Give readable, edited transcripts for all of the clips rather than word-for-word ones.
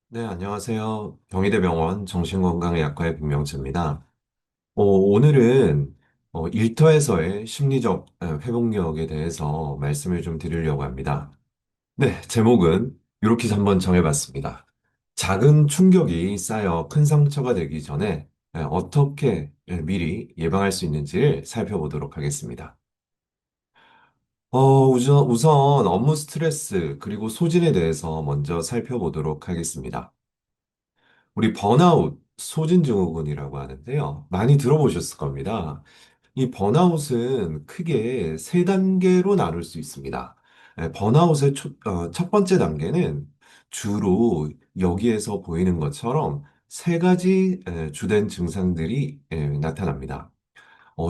네, 안녕하세요. 경희대병원 정신건강의학과의 김명수입니다. 오늘은 일터에서의 심리적 회복력에 대해서 말씀을 좀 드리려고 합니다. 네, 제목은 이렇게 한번 정해봤습니다. 작은 충격이 쌓여 큰 상처가 되기 전에 어떻게 미리 예방할 수 있는지를 살펴보도록 하겠습니다. 우선 업무 스트레스 그리고 소진에 대해서 먼저 살펴보도록 하겠습니다. 우리 번아웃 소진증후군이라고 하는데요. 많이 들어보셨을 겁니다. 이 번아웃은 크게 세 단계로 나눌 수 있습니다. 번아웃의 첫 번째 단계는 주로 여기에서 보이는 것처럼 세 가지 주된 증상들이 나타납니다.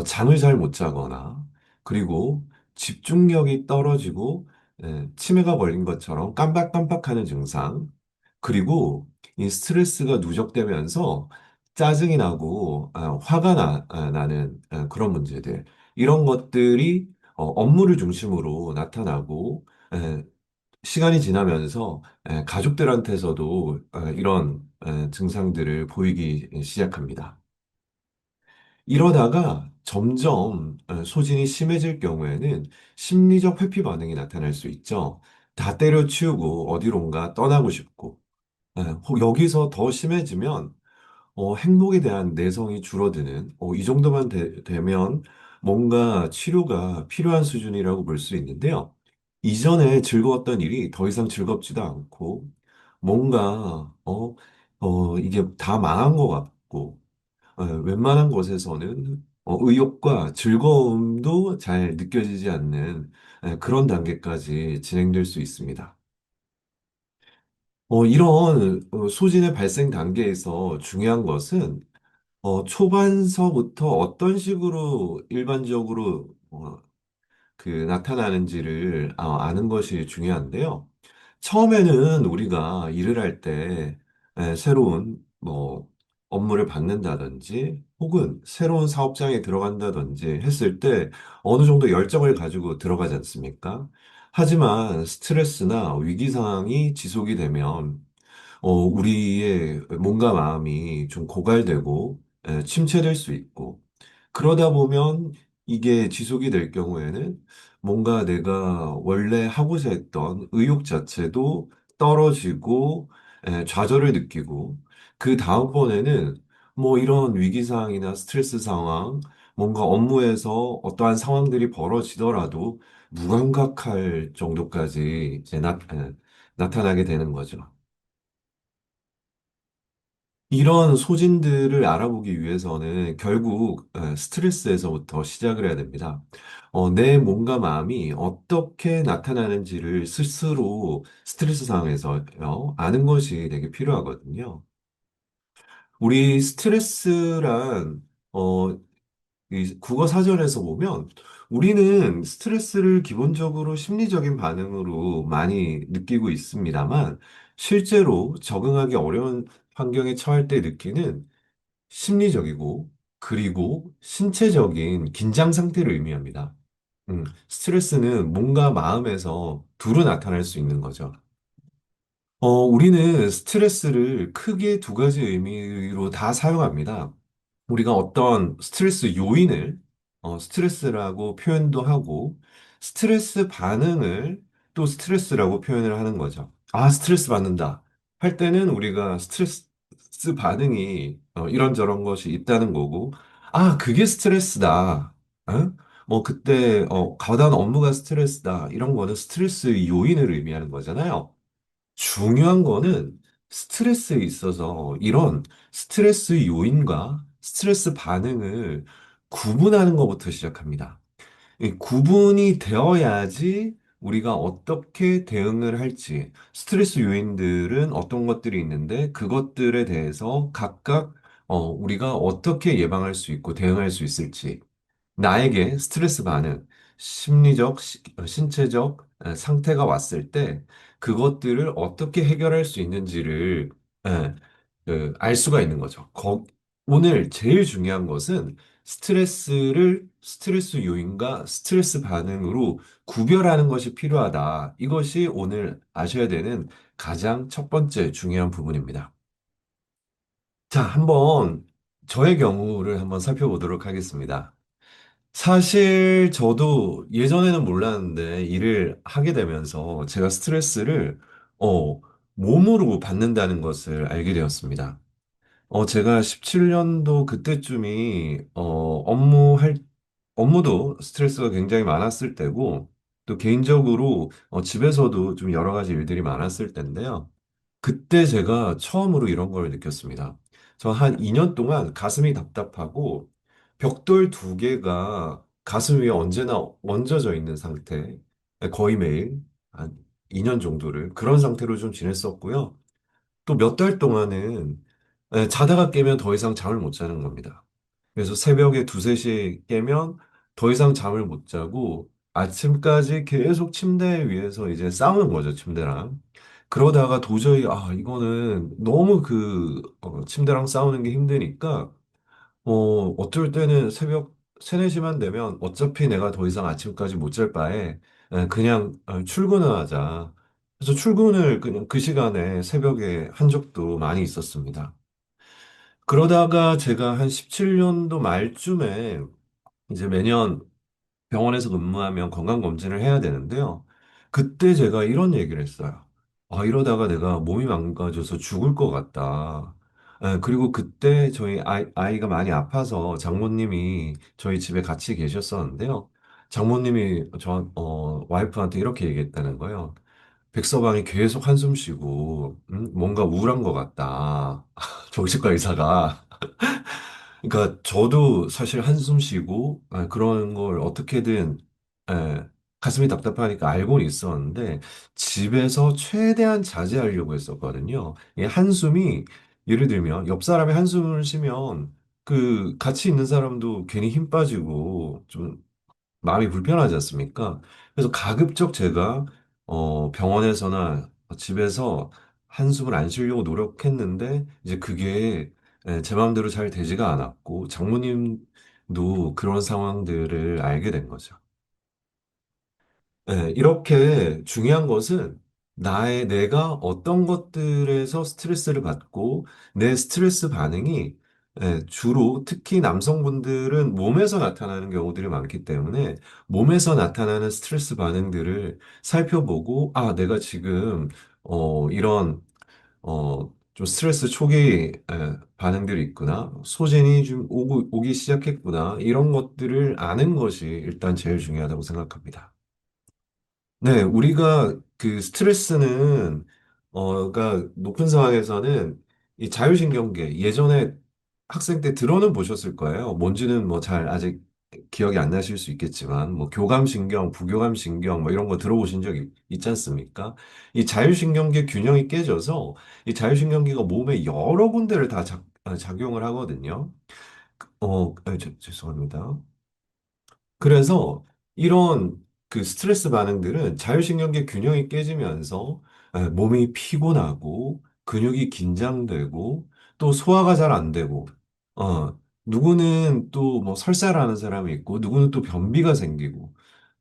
잠을 잘 못 자거나, 그리고 집중력이 떨어지고, 치매가 걸린 것처럼 깜박깜박하는 증상, 그리고 이 스트레스가 누적되면서 짜증이 나고, 나는 그런 문제들. 이런 것들이 업무를 중심으로 나타나고, 에, 시간이 지나면서 가족들한테서도 이런 증상들을 보이기 시작합니다. 이러다가 점점 소진이 심해질 경우에는 심리적 회피 반응이 나타날 수 있죠. 다 때려치우고 어디론가 떠나고 싶고, 여기서 더 심해지면 행복에 대한 내성이 줄어드는, 이 정도만 되면 뭔가 치료가 필요한 수준이라고 볼 수 있는데요. 이전에 즐거웠던 일이 더 이상 즐겁지도 않고, 뭔가, 이게 다 망한 것 같고, 웬만한 곳에서는 의욕과 즐거움도 잘 느껴지지 않는 그런 단계까지 진행될 수 있습니다. 이런 소진의 발생 단계에서 중요한 것은 초반서부터 어떤 식으로 일반적으로 나타나는지를 아는 것이 중요한데요. 처음에는 우리가 일을 할 때 새로운 업무를 받는다든지 혹은 새로운 사업장에 들어간다든지 했을 때 어느 정도 열정을 가지고 들어가지 않습니까? 하지만 스트레스나 위기 상황이 지속이 되면 우리의 몸과 마음이 좀 고갈되고 침체될 수 있고 그러다 보면 이게 지속이 될 경우에는 뭔가 내가 원래 하고자 했던 의욕 자체도 떨어지고 좌절을 느끼고 그 다음번에는 뭐 이런 위기 상황이나 스트레스 상황, 뭔가 업무에서 어떠한 상황들이 벌어지더라도 무감각할 정도까지 나타나게 되는 거죠. 이런 소진들을 알아보기 위해서는 결국 스트레스에서부터 시작을 해야 됩니다. 내 몸과 마음이 어떻게 나타나는지를 스스로 스트레스 상황에서 아는 것이 되게 필요하거든요. 우리 스트레스란 어, 이 국어 사전에서 보면 우리는 스트레스를 기본적으로 심리적인 반응으로 많이 느끼고 있습니다만 실제로 적응하기 어려운 환경에 처할 때 느끼는 심리적이고 그리고 신체적인 긴장 상태를 의미합니다. 스트레스는 몸과 마음에서 두루 나타날 수 있는 거죠. 우리는 스트레스를 크게 두 가지 의미로 다 사용합니다. 우리가 어떤 스트레스 요인을 스트레스라고 표현도 하고 스트레스 반응을 또 스트레스라고 표현을 하는 거죠. 아, 스트레스 받는다. 할 때는 우리가 스트레스 반응이 이런저런 것이 있다는 거고 아, 그게 스트레스다. 어? 그때 과다한 업무가 스트레스다. 이런 거는 스트레스 요인을 의미하는 거잖아요. 중요한 거는 스트레스에 있어서 이런 스트레스 요인과 스트레스 반응을 구분하는 것부터 시작합니다. 이 구분이 되어야지 우리가 어떻게 대응을 할지, 스트레스 요인들은 어떤 것들이 있는데 그것들에 대해서 각각 우리가 어떻게 예방할 수 있고 대응할 수 있을지, 나에게 스트레스 반응, 심리적, 신체적 상태가 왔을 때 그것들을 어떻게 해결할 수 있는지를 알 수가 있는 거죠. 오늘 제일 중요한 것은 스트레스 요인과 스트레스 반응으로 구별하는 것이 필요하다. 이것이 오늘 아셔야 되는 가장 첫 번째 중요한 부분입니다. 자, 한번 저의 경우를 한번 살펴보도록 하겠습니다. 사실 저도 예전에는 몰랐는데 일을 하게 되면서 제가 스트레스를 어, 몸으로 받는다는 것을 알게 되었습니다. 제가 17년도 그때쯤이 업무도 스트레스가 굉장히 많았을 때고 또 개인적으로 집에서도 좀 여러 가지 일들이 많았을 때인데요. 그때 제가 처음으로 이런 걸 느꼈습니다. 저 한 2년 동안 가슴이 답답하고 벽돌 두 개가 가슴 위에 언제나 얹어져 있는 상태, 거의 매일 한 2년 정도를 그런 상태로 좀 지냈었고요. 또 몇 달 동안은 자다가 깨면 더 이상 잠을 못 자는 겁니다. 그래서 새벽에 두세 시에 깨면 더 이상 잠을 못 자고 아침까지 계속 침대 위에서 이제 싸우는 거죠, 침대랑. 그러다가 도저히, 이거는 너무 침대랑 싸우는 게 힘드니까, 어떨 때는 새벽 3, 4시만 되면 어차피 내가 더 이상 아침까지 못 잘 바에 그냥 출근을 하자. 그래서 출근을 그냥 그 시간에 새벽에 한 적도 많이 있었습니다. 그러다가 제가 한 17년도 말쯤에 이제 매년 병원에서 근무하면 건강검진을 해야 되는데요. 그때 제가 이런 얘기를 했어요. 이러다가 내가 몸이 망가져서 죽을 것 같다. 그리고 그때 저희 아이가 많이 아파서 장모님이 저희 집에 같이 계셨었는데요. 장모님이 와이프한테 이렇게 얘기했다는 거예요. 백서방이 계속 한숨 쉬고, 뭔가 우울한 것 같다. 정신과 의사가. 그러니까 저도 사실 한숨 쉬고 그런 걸 어떻게든 에, 가슴이 답답하니까 알고는 있었는데 집에서 최대한 자제하려고 했었거든요. 이 한숨이 예를 들면 옆 사람이 한숨을 쉬면 그 같이 있는 사람도 괜히 힘 빠지고 좀 마음이 불편하지 않습니까? 그래서 가급적 제가 병원에서나 집에서 한숨을 안 쉬려고 노력했는데 이제 그게 제 마음대로 잘 되지가 않았고 장모님도 그런 상황들을 알게 된 거죠. 이렇게 중요한 것은 내가 어떤 것들에서 스트레스를 받고 내 스트레스 반응이 주로 특히 남성분들은 몸에서 나타나는 경우들이 많기 때문에 몸에서 나타나는 스트레스 반응들을 살펴보고 내가 지금 이런 좀 스트레스 초기 반응들이 있구나. 소진이 좀 오기 시작했구나. 이런 것들을 아는 것이 일단 제일 중요하다고 생각합니다. 네, 우리가 그 스트레스는, 그러니까 높은 상황에서는 이 자율신경계, 예전에 학생 때 들어는 보셨을 거예요. 뭔지는 뭐 잘 아직 기억이 안 나실 수 있겠지만, 뭐 교감신경, 부교감신경, 뭐 이런 거 들어보신 적 있지 않습니까? 이 자율신경계 균형이 깨져서 이 자율신경계가 몸에 여러 군데를 다 작용을 하거든요. 죄송합니다. 그래서 이런 그 스트레스 반응들은 자율신경계 균형이 깨지면서 몸이 피곤하고 근육이 긴장되고 또 소화가 잘 안 되고 누구는 또 뭐 설사를 하는 사람이 있고 누구는 또 변비가 생기고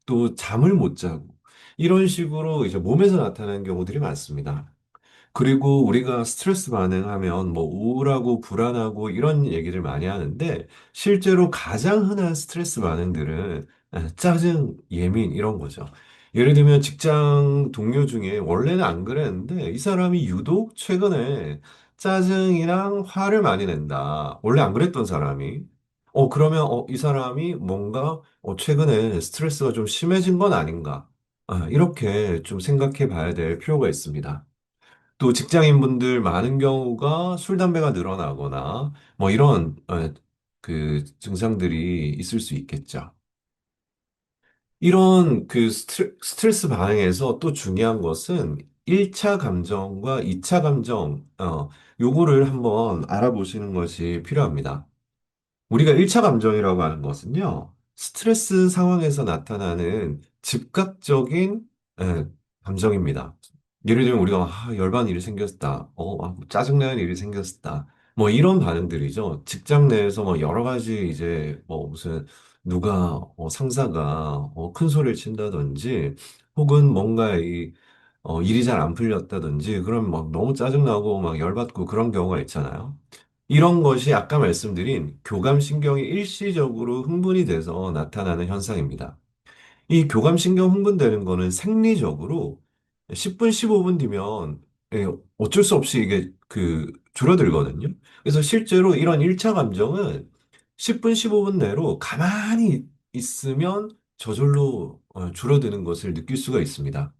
또 잠을 못 자고 이런 식으로 이제 몸에서 나타나는 경우들이 많습니다. 그리고 우리가 스트레스 반응하면 뭐 우울하고 불안하고 이런 얘기를 많이 하는데 실제로 가장 흔한 스트레스 반응들은 짜증, 예민 이런 거죠. 예를 들면 직장 동료 중에 원래는 안 그랬는데 이 사람이 유독 최근에 짜증이랑 화를 많이 낸다. 원래 안 그랬던 사람이. 그러면 이 사람이 뭔가 최근에 스트레스가 좀 심해진 건 아닌가. 이렇게 좀 생각해 봐야 될 필요가 있습니다. 또 직장인분들 많은 경우가 술, 담배가 늘어나거나 뭐 이런 그 증상들이 있을 수 있겠죠. 이런 그 스트레스 반응에서 또 중요한 것은 1차 감정과 2차 감정, 요거를 한번 알아보시는 것이 필요합니다. 우리가 1차 감정이라고 하는 것은요, 스트레스 상황에서 나타나는 즉각적인 예, 감정입니다. 예를 들면 우리가 열받는 일이 생겼다. 짜증나는 일이 생겼다. 뭐 이런 반응들이죠. 직장 내에서 뭐 여러 가지 이제 뭐 무슨 누가 상사가 큰 소리를 친다든지 혹은 뭔가 일이 잘 안 풀렸다든지 그럼 막 너무 짜증나고 막 열받고 그런 경우가 있잖아요. 이런 것이 아까 말씀드린 교감신경이 일시적으로 흥분이 돼서 나타나는 현상입니다. 이 교감신경 흥분되는 거는 생리적으로 10분, 15분 뒤면 어쩔 수 없이 이게 줄어들거든요. 그래서 실제로 이런 1차 감정은 10분, 15분 내로 가만히 있으면 저절로 줄어드는 것을 느낄 수가 있습니다.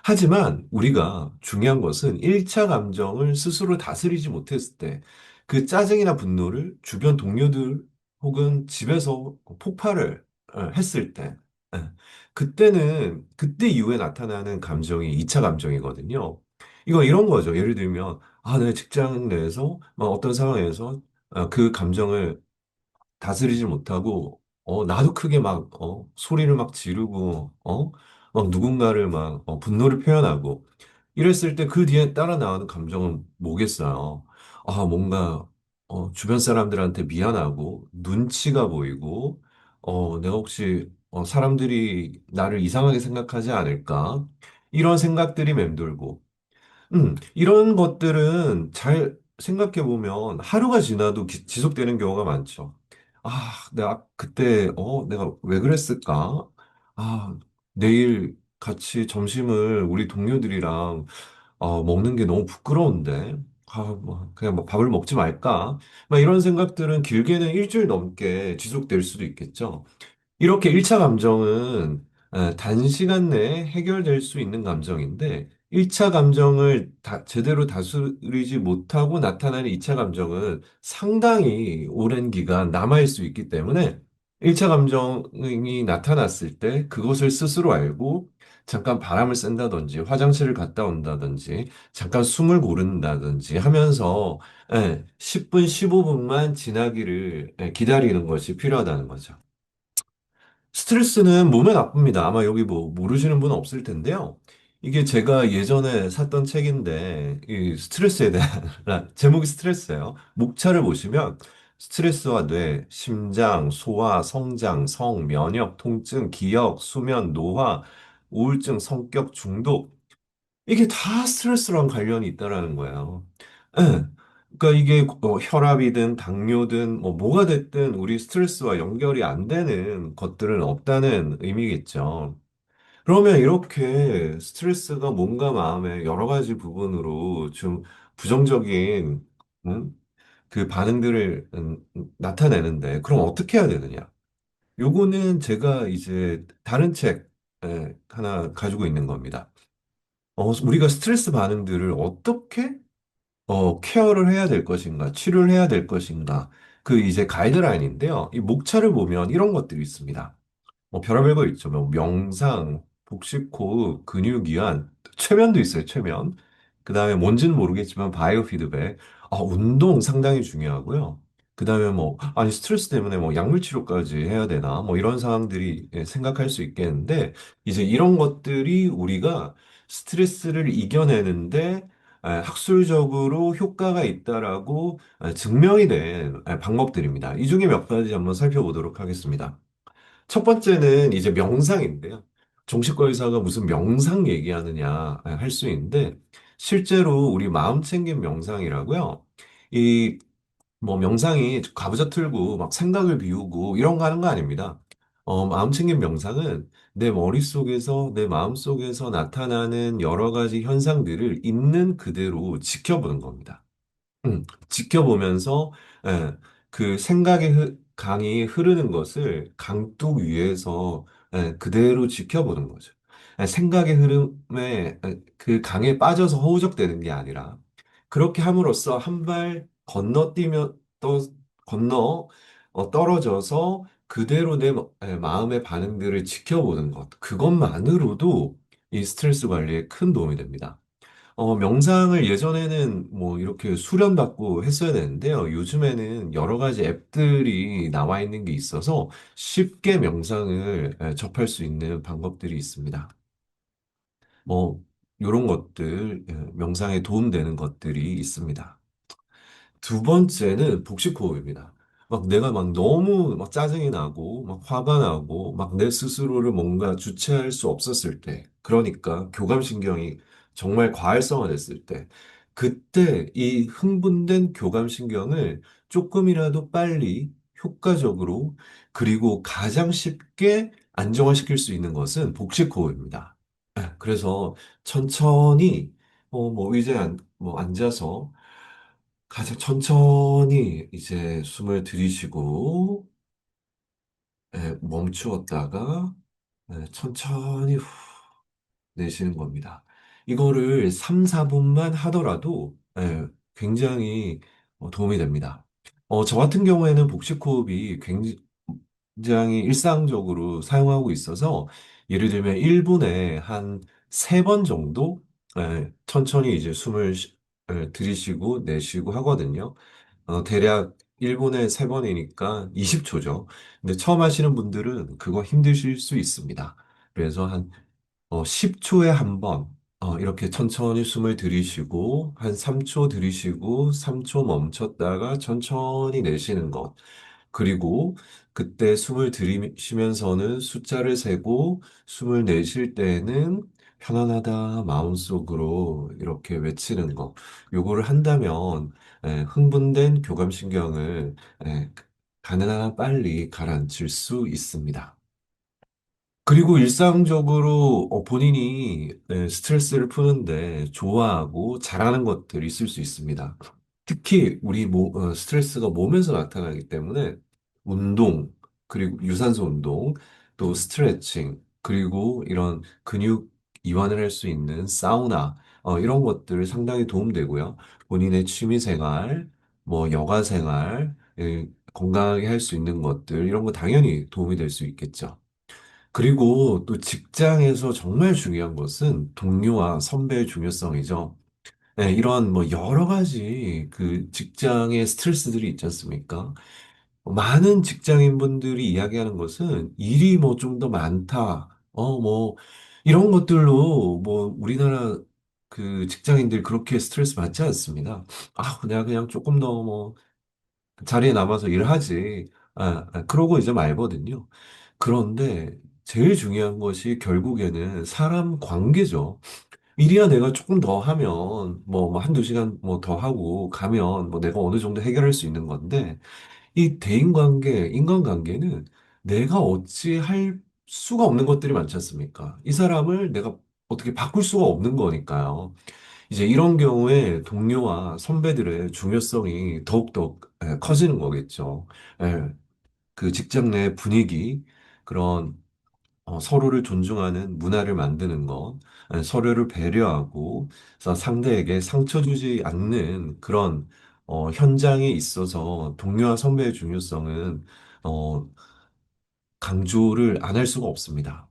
하지만 우리가 중요한 것은 1차 감정을 스스로 다스리지 못했을 때 그 짜증이나 분노를 주변 동료들 혹은 집에서 폭발을 했을 때 예, 그때 이후에 나타나는 감정이 2차 감정이거든요. 이거 이런 거죠. 예를 들면 내 직장 내에서 어떤 상황에서 그 감정을 다스리지 못하고, 나도 크게 소리를 막 지르고, 막 누군가를 분노를 표현하고, 이랬을 때 그 뒤에 따라 나오는 감정은 뭐겠어요? 뭔가, 주변 사람들한테 미안하고, 눈치가 보이고, 내가 혹시, 사람들이 나를 이상하게 생각하지 않을까? 이런 생각들이 맴돌고, 이런 것들은 잘 생각해 보면 하루가 지나도 지속되는 경우가 많죠. 내가 그때, 내가 왜 그랬을까? 아, 내일 같이 점심을 우리 동료들이랑 먹는 게 너무 부끄러운데. 그냥 뭐 밥을 먹지 말까? 이런 생각들은 길게는 일주일 넘게 지속될 수도 있겠죠. 이렇게 1차 감정은 단시간 내에 해결될 수 있는 감정인데 1차 감정을 제대로 다스리지 못하고 나타나는 2차 감정은 상당히 오랜 기간 남아있을 수 있기 때문에 1차 감정이 나타났을 때 그것을 스스로 알고 잠깐 바람을 쐰다든지 화장실을 갔다 온다든지 잠깐 숨을 고른다든지 하면서 10분, 15분만 지나기를 기다리는 것이 필요하다는 거죠. 스트레스는 몸에 나쁩니다. 아마 여기 뭐 모르시는 분은 없을 텐데요. 이게 제가 예전에 샀던 책인데, 이 스트레스에 대한, 제목이 스트레스예요. 목차를 보시면, 스트레스와 뇌, 심장, 소화, 성장, 성, 면역, 통증, 기억, 수면, 노화, 우울증, 성격, 중독, 이게 다 스트레스랑 관련이 있다라는 거예요. 예. 그러니까 이게 혈압이든 당뇨든 뭐가 됐든 우리 스트레스와 연결이 안 되는 것들은 없다는 의미겠죠. 그러면 이렇게 스트레스가 몸과 마음의 여러 가지 부분으로 좀 부정적인 음, 그 반응들을 나타내는데 그럼 어떻게 해야 되느냐? 요거는 제가 이제 다른 책 하나 가지고 있는 겁니다. 우리가 스트레스 반응들을 어떻게 케어를 해야 될 것인가, 치료를 해야 될 것인가, 그 이제 가이드라인인데요. 이 목차를 보면 이런 것들이 있습니다. 별의별 거 있죠. 뭐 명상, 복식호흡, 근육이완, 최면도 있어요. 최면. 그 다음에 뭔지는 모르겠지만 바이오 피드백. 운동 상당히 중요하고요. 그 다음에 아니 스트레스 때문에 약물 치료까지 해야 되나 이런 상황들이 생각할 수 있겠는데 이제 이런 것들이 우리가 스트레스를 이겨내는데 학술적으로 효과가 있다라고 증명이 된 방법들입니다. 이 중에 몇 가지 한번 살펴보도록 하겠습니다. 첫 번째는 이제 명상인데요. 정신과 의사가 무슨 명상 얘기하느냐 할 수 있는데 실제로 우리 마음 챙김 명상이라고요. 이 명상이 가부좌 틀고 막 생각을 비우고 이런 거 하는 거 아닙니다. 마음 챙김 명상은 내 머릿속에서 내 마음속에서 나타나는 여러 가지 현상들을 있는 그대로 지켜보는 겁니다. 지켜보면서 예, 그 생각의 강이 흐르는 것을 강둑 위에서 그대로 지켜보는 거죠. 생각의 흐름에 그 강에 빠져서 허우적대는 게 아니라 그렇게 함으로써 한 발 건너뛰며 또 건너 떨어져서 그대로 내 마음의 반응들을 지켜보는 것. 그것만으로도 이 스트레스 관리에 큰 도움이 됩니다. 명상을 예전에는 이렇게 수련받고 했어야 되는데요. 요즘에는 여러 가지 앱들이 나와 있는 게 있어서 쉽게 명상을 접할 수 있는 방법들이 있습니다. 뭐, 이런 것들, 명상에 도움되는 것들이 있습니다. 두 번째는 복식호흡입니다. 막 내가 막 너무 막 짜증이 나고 막 화가 나고 막 내 스스로를 뭔가 주체할 수 없었을 때, 그러니까 교감신경이 정말 과활성화됐을 때, 그때 이 흥분된 교감신경을 조금이라도 빨리 효과적으로 그리고 가장 쉽게 안정화시킬 수 있는 것은 복식호흡입니다. 그래서 천천히 뭐 의자에 뭐 앉아서 가장 천천히 이제 숨을 들이쉬고 멈추었다가 천천히 후 내쉬는 겁니다. 이거를 3, 4분만 하더라도 굉장히 도움이 됩니다. 저 같은 경우에는 복식호흡이 굉장히 일상적으로 사용하고 있어서 예를 들면 1분에 한 3번 정도 천천히 이제 숨을 들이쉬고 내쉬고 하거든요. 대략 1분에 3번이니까 20초죠. 근데 처음 하시는 분들은 그거 힘드실 수 있습니다. 그래서 한 10초에 한 번, 이렇게 천천히 숨을 들이쉬고, 한 3초 들이쉬고, 3초 멈췄다가 천천히 내쉬는 것. 그리고 그때 숨을 들이쉬면서는 숫자를 세고, 숨을 내쉴 때는 편안하다 마음속으로 이렇게 외치는 것. 요거를 한다면, 흥분된 교감신경을 가능한 빨리 가라앉힐 수 있습니다. 그리고 일상적으로 본인이 스트레스를 푸는데 좋아하고 잘하는 것들이 있을 수 있습니다. 특히 우리 스트레스가 몸에서 나타나기 때문에 운동, 그리고 유산소 운동, 또 스트레칭, 그리고 이런 근육 이완을 할 수 있는 사우나, 이런 것들 상당히 도움되고요. 본인의 취미 생활, 뭐 여가 생활, 건강하게 할 수 있는 것들, 이런 거 당연히 도움이 될 수 있겠죠. 그리고 또 직장에서 정말 중요한 것은 동료와 선배의 중요성이죠. 네, 이런 뭐 여러 가지 그 직장의 스트레스들이 있지 않습니까? 많은 직장인분들이 이야기하는 것은 일이 뭐 좀 더 많다. 뭐 이런 것들로 뭐 우리나라 그 직장인들 그렇게 스트레스 받지 않습니다. 내가 그냥 조금 더 뭐 자리에 남아서 일하지. 그러고 이제 말거든요. 그런데 제일 중요한 것이 결국에는 사람 관계죠. 일이야 내가 조금 더 하면 뭐 한두 시간 뭐 더 하고 가면 뭐 내가 어느 정도 해결할 수 있는 건데 이 대인관계, 인간관계는 내가 어찌 할 수가 없는 것들이 많지 않습니까? 이 사람을 내가 어떻게 바꿀 수가 없는 거니까요. 이제 이런 경우에 동료와 선배들의 중요성이 더욱더 커지는 거겠죠. 예, 그 직장 내 분위기, 그런 서로를 존중하는 문화를 만드는 것, 서로를 배려하고, 그래서 상대에게 상처 주지 않는 그런 현장에 있어서 동료와 선배의 중요성은 어, 강조를 안 할 수가 없습니다.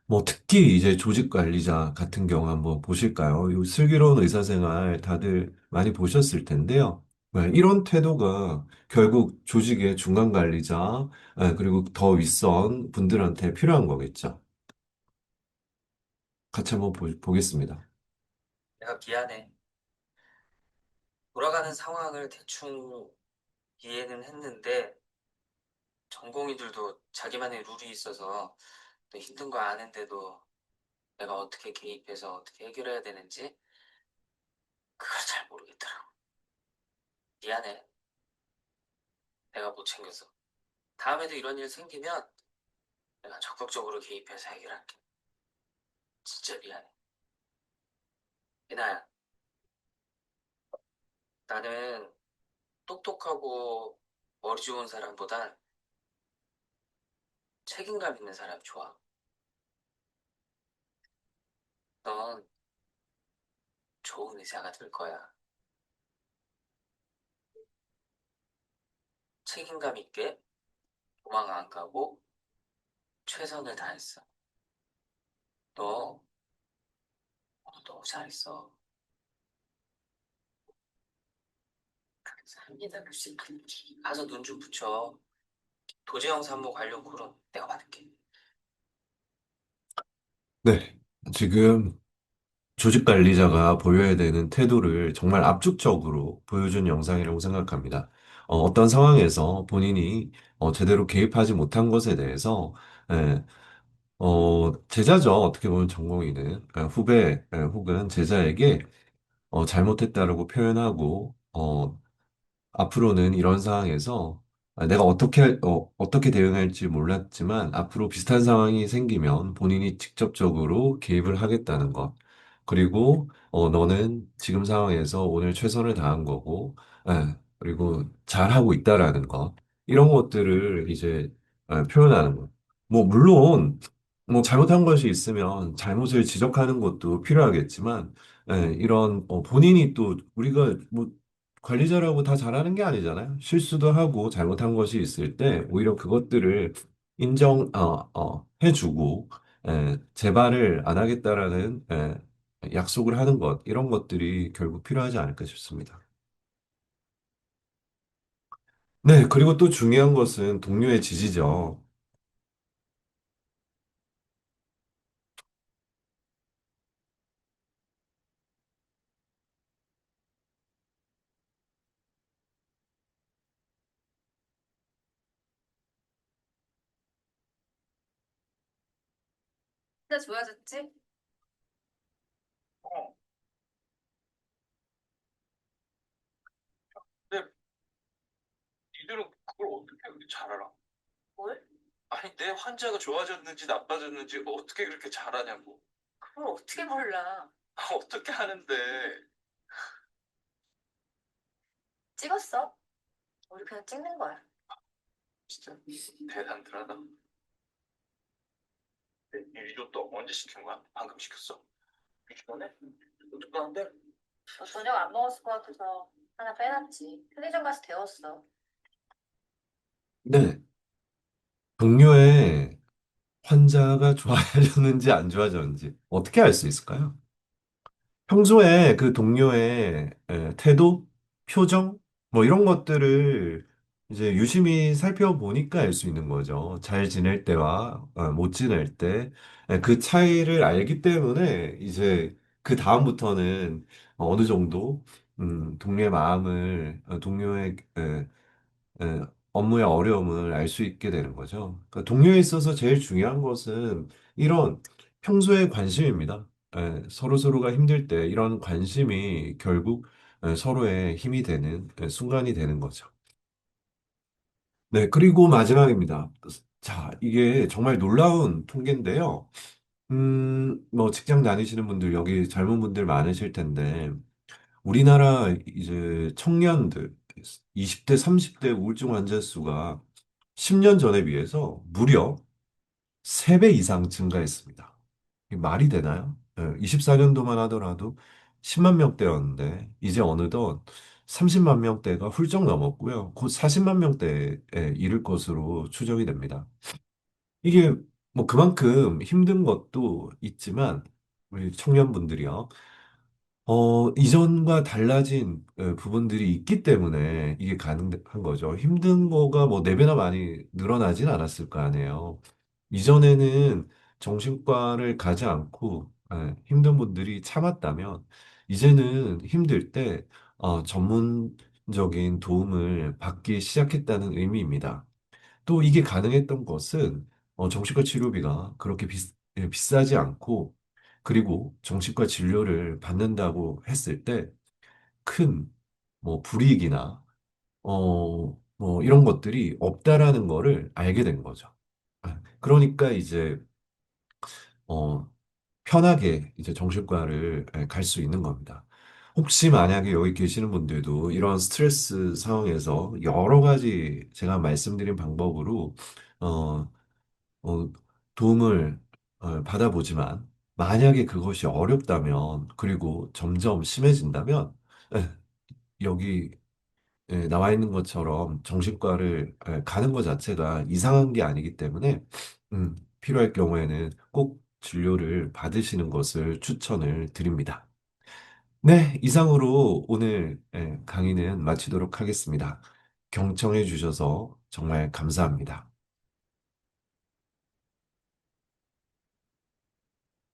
뭐 특히 이제 조직 관리자 같은 경우 한번 보실까요? 이 슬기로운 의사생활 다들 많이 보셨을 텐데요. 이런 태도가 결국 조직의 중간 관리자, 그리고 더 윗선 분들한테 필요한 거겠죠. 같이 한번 보겠습니다. 내가 미안해. 돌아가는 상황을 대충 이해는 했는데, 전공의들도 자기만의 룰이 있어서 또 힘든 거 아는데도 내가 어떻게 개입해서 어떻게 해결해야 되는지 그걸 잘 모르겠더라고. 미안해. 내가 못 챙겨서. 다음에도 이런 일 생기면 내가 적극적으로 개입해서 해결할게. 진짜 미안해. 이나야, 나는 똑똑하고 머리 좋은 사람보단 책임감 있는 사람이 좋아. 넌 좋은 의사가 될 거야. 책임감 있게 도망 안 가고 최선을 다했어. 너 너무 잘했어. 감사합니다, 교수님. 가서 눈 좀 붙여. 도제형 산모 관련 쿨은 내가 받을게. 네. 지금 조직 관리자가 보여야 되는 태도를 정말 압축적으로 보여준 영상이라고 생각합니다. 어떤 상황에서 본인이 제대로 개입하지 못한 것에 대해서 예, 제자죠. 어떻게 보면 전공의는 후배 혹은 제자에게 잘못했다라고 표현하고 앞으로는 이런 상황에서 내가 어떻게 대응할지 몰랐지만 앞으로 비슷한 상황이 생기면 본인이 직접적으로 개입을 하겠다는 것. 그리고 너는 지금 상황에서 오늘 최선을 다한 거고, 그리고 잘하고 있다라는 것. 이런 것들을 이제 표현하는 것. 뭐, 물론, 뭐, 잘못한 것이 있으면 잘못을 지적하는 것도 필요하겠지만, 이런 본인이 또 우리가 뭐 관리자라고 다 잘하는 게 아니잖아요. 실수도 하고 잘못한 것이 있을 때 오히려 그것들을 해주고 재발을 안 하겠다라는 약속을 하는 것 이런 것들이 결국 필요하지 않을까 싶습니다. 네, 그리고 또 중요한 것은 동료의 지지죠. 진짜 좋아졌지? 어, 근데 니들은 그걸 어떻게 그렇게 잘 알아? 뭘? 아니, 내 환자가 좋아졌는지 나빠졌는지 어떻게 그렇게 잘 아냐고. 그걸 어떻게 몰라? 어떻게 하는데. 찍었어. 우리 그냥 찍는 거야. 진짜 대단하다. 일도 또 언제 시킨 거야? 방금 시켰어? 전에? 어떻게 하는데? 너 저녁 안 먹었을 것 같아서 하나 빼놨지. 편의점 가서 데웠어. 네, 동료의 환자가 좋아졌는지 안 좋아졌는지 어떻게 알 수 있을까요? 평소에 그 동료의 태도, 표정, 뭐 이런 것들을 이제 유심히 살펴보니까 알 수 있는 거죠. 잘 지낼 때와 못 지낼 때. 그 차이를 알기 때문에 이제 그 다음부터는 어느 정도 동료의 마음을, 동료의 업무의 어려움을 알 수 있게 되는 거죠. 그러니까 동료에 있어서 제일 중요한 것은 이런 평소의 관심입니다. 서로가 힘들 때 이런 관심이 결국 서로의 힘이 되는 순간이 되는 거죠. 네, 그리고 마지막입니다. 자, 이게 정말 놀라운 통계인데요. 뭐 직장 다니시는 분들 여기 젊은 분들 많으실 텐데 우리나라 이제 청년들 20대, 30대 우울증 환자 수가 10년 전에 비해서 무려 3배 이상 증가했습니다. 이게 말이 되나요? 24년도만 하더라도 10만 명대였는데 이제 어느덧 30만 명대가 훌쩍 넘었고요. 곧 40만 명대에 이를 것으로 추정이 됩니다. 이게 뭐 그만큼 힘든 것도 있지만 우리 청년분들이요. 이전과 달라진 부분들이 있기 때문에 이게 가능한 거죠. 힘든 거가 뭐 4배나 많이 늘어나진 않았을 거 아니에요. 이전에는 정신과를 가지 않고 힘든 분들이 참았다면 이제는 힘들 때 전문적인 도움을 받기 시작했다는 의미입니다. 또 이게 가능했던 것은 정신과 치료비가 그렇게 비싸지 않고 그리고 정신과 진료를 받는다고 했을 때 큰 뭐 불이익이나 뭐 이런 것들이 없다라는 거를 알게 된 거죠. 그러니까 이제 어, 편하게 이제 정신과를 갈 수 있는 겁니다. 혹시 만약에 여기 계시는 분들도 이런 스트레스 상황에서 여러 가지 제가 말씀드린 방법으로 어, 어, 도움을 받아보지만 만약에 그것이 어렵다면 그리고 점점 심해진다면 예, 여기 나와 있는 것처럼 정신과를 가는 것 자체가 이상한 게 아니기 때문에 필요할 경우에는 꼭 진료를 받으시는 것을 추천을 드립니다. 네, 이상으로 오늘 강의는 마치도록 하겠습니다. 경청해 주셔서 정말 감사합니다.